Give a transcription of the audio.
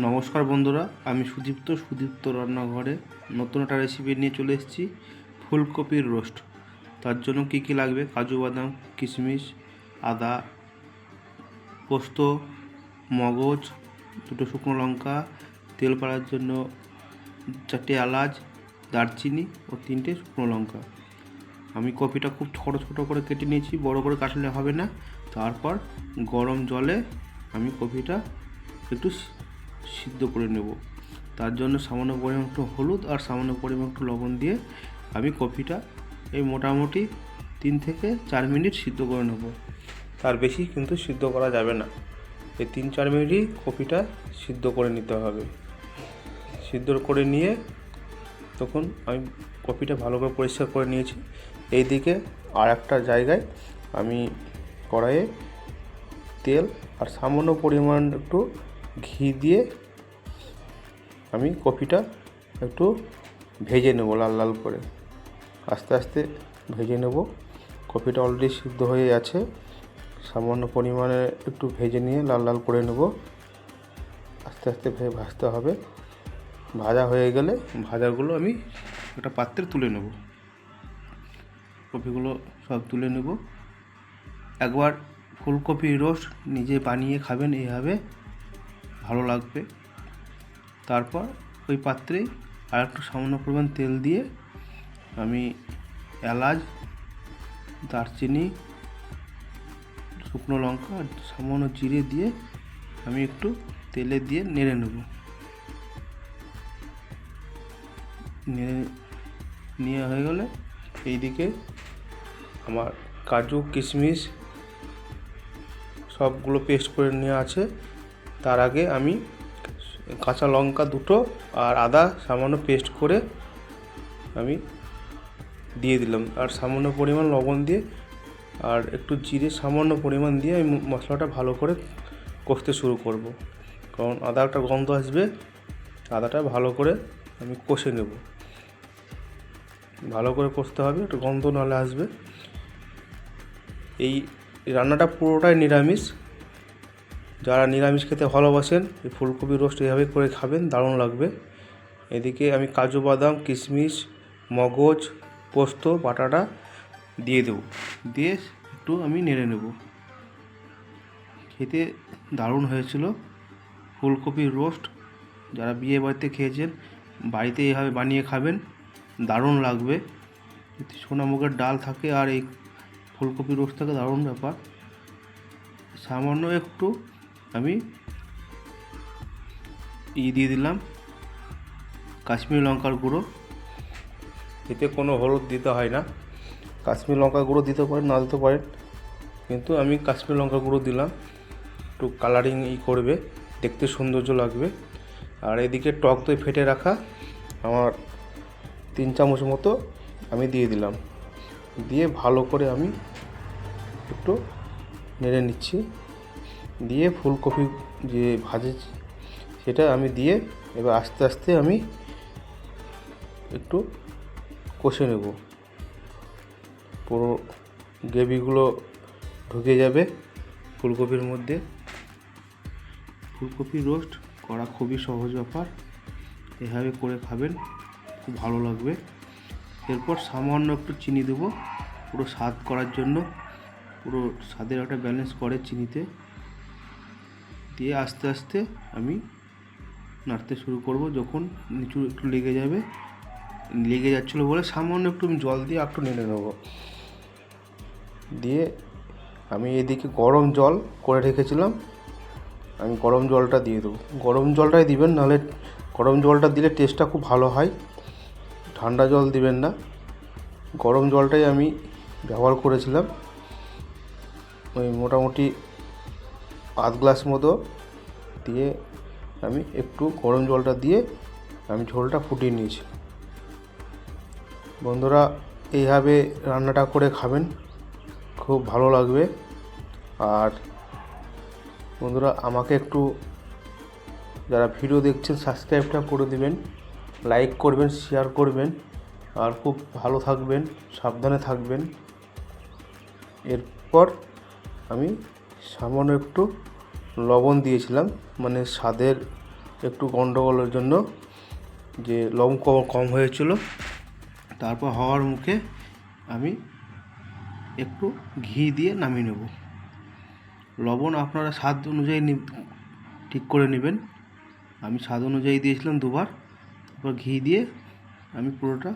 নমস্কার বন্ধুরা, আমি সুদীপ্ত রান্নাঘরে নতুন একটা রেসিপি নিয়ে চলে এসেছি। ফুলকপির রোস্ট। তার জন্য কি কি লাগবে: কাজু বাদাম, কিশমিশ, আদা, পোস্ত, মগজ, দুটো শুকনো লঙ্কা, তেল পাড়ার জন্য 4টে এলাচ, দারচিনি ও 3টে শুকনো লঙ্কা। আমি কপিটা খুব ছোটো ছোটো করে কেটে নিয়েছি, বড় করে কাটলে হবে না। তারপর গরম জলে আমি কপিটা একটু সিদ্ধ করে নেব। তার জন্য সামান্য পরিমাণ একটু হলুদ আর সামান্য পরিমাণ একটু লবণ দিয়ে আমি কপিটা এই মোটামুটি 3 থেকে 4 মিনিট সিদ্ধ করে নেব। তার বেশি কিন্তু সিদ্ধ করা যাবে না। এই 3-4 মিনিটই কপিটা সিদ্ধ করে নিতে হবে। সিদ্ধ করে নিয়ে তখন আমি কপিটা ভালো করে পরিষ্কার করে নিয়েছি। এইদিকে আর একটা জায়গায় আমি কড়াইয়ে তেল আর সামান্য পরিমাণ একটু ঘি দিয়ে আমি কপিটা একটু ভেজে নেব, লাল লাল করে আস্তে আস্তে ভেজে নেব। কপিটা অলরেডি সিদ্ধ হয়ে আছে, সামান্য পরিমাণে একটু ভেজে নিয়ে লাল লাল করে নেব। আস্তে আস্তে ভাজতে হবে। ভাজা হয়ে গেলে ভাজাগুলো আমি একটা পাত্রে তুলে নেব। কপিগুলো সব তুলে নেব। একবার ফুলকপি রোস্ট নিজে বানিয়ে খাবেন, এইভাবে ভালো লাগবে। তারপর ওই পাত্রে আর একটু সামান্য পরিমাণ তেল দিয়ে আমি এলাচ, দারচিনি, শুকনো লঙ্কা, সামান্য জিরে দিয়ে আমি একটু তেলে দিয়ে নেড়ে নেব। নেড়ে নিয়ে হয়ে গেলে এইদিকে আমার কাজু কিশমিশ সবগুলো পেস্ট করে নেওয়া আছে। তার আগে আমি কাঁচা লঙ্কা দুটো আর আদা সামান্য পেস্ট করে আমি দিয়ে দিলাম, আর সামান্য পরিমাণ লবণ দিয়ে আর একটু জিরে সামান্য পরিমাণ দিয়ে আমি মশলাটা ভালো করে কষতে শুরু করব। কারণ আদা একটা গন্ধ আসবে, আদাটা ভালো করে আমি কষে নেব। ভালো করে কষতে হবে, একটু গন্ধ নাহলে আসবে। এই রান্নাটা পুরোটাই নিরামিষ। যারা নিরামিষ খেতে ভালোবাসেন এই ফুলকপি রোস্ট এভাবে করে খাবেন, দারুণ লাগবে। এদিকে আমি কাজু বাদাম, কিশমিশ, মগজ, পোস্ত বাটাটা দিয়ে দেবো, দিয়ে একটু আমি নেড়ে নেব। খেতে দারুণ হয়েছিল ফুলকপির রোস্ট। যারা বিয়ে বাড়িতে খেয়েছেন বাড়িতে এইভাবে বানিয়ে খাবেন, দারুণ লাগবে। সোনামুগের ডাল থাকে আর এই ফুলকপি রোস্ট থাকে, দারুণ ব্যাপার। সামান্য একটু আমি দিয়ে দিলাম কাশ্মীরি লঙ্কার গুঁড়ো। এতে কোনো হলুদ দিতে হয় না। কাশ্মীরি লঙ্কার গুঁড়ো দিতে পারেন, না দিতে পারেন, কিন্তু আমি কাশ্মীরি লঙ্কার গুঁড়ো দিলাম। একটু কালারিং করবে, দেখতে সৌন্দর্য লাগবে। আর এদিকে টক দই ফেটে রাখা আমার 3 চামচ মতো আমি দিয়ে দিলাম। দিয়ে ভালো করে আমি একটু নেড়ে নিচ্ছি। দিয়ে ফুলকপি যে ভাজেছি সেটা আমি দিয়ে এবার আস্তে আস্তে আমি একটু কষে নেব। পুরো গ্রেভিগুলো ঢুকে যাবে ফুলকপির মধ্যে। ফুলকপি রোস্ট করা খুবই সহজ ব্যাপার, এভাবে করে খাবেন, খুব ভালো লাগবে। এরপর সামান্য একটু চিনি দেবো, পুরো স্বাদ করার জন্য, পুরো স্বাদের একটা ব্যালেন্স করে চিনিতে। দিয়ে আস্তে আস্তে আমি নাড়তে শুরু করব। যখন নিচু একটু লেগে যাচ্ছিলো বলে সামান্য একটু আমি জল দিয়ে একটু নেড়ে নেব। দিয়ে আমি এদিকে গরম জল করে রেখেছিলাম, আমি গরম জলটা দিয়ে দেবো। গরম জলটাই দিবেন, নাহলে গরম জলটা দিলে টেস্টটা খুব ভালো হয়। ঠান্ডা জল দিবেন না। গরম জলটাই আমি ব্যবহার করেছিলাম। ওই মোটামুটি আধ গ্লাস মতো দিয়ে আমি একটু গরম জলটা দিয়ে আমি ঝোলটা ফুটিয়ে নিয়েছি। বন্ধুরা এইভাবে রান্নাটা করে খাবেন, খুব ভালো লাগবে। আর বন্ধুরা আমাকে একটু, যারা ভিডিও দেখছেন, সাবস্ক্রাইবটা করে দিবেন, লাইক করবেন, শেয়ার করবেন। আর খুব ভালো থাকবেন, সাবধানে থাকবেন। এরপর আমি সামান্য একটু লবণ দিয়েছিলাম, মানে স্বাদের একটু গন্ডগোলের জন্য, যে লবণ কম হয়েছিল। তারপর হওয়ার মুখে আমি একটু ঘি দিয়ে নামিয়ে নেব। লবণ আপনারা স্বাদ অনুযায়ী ঠিক করে নেবেন। আমি স্বাদ অনুযায়ী দিয়েছিলাম 2 বার। তারপর ঘি দিয়ে আমি পুরোটা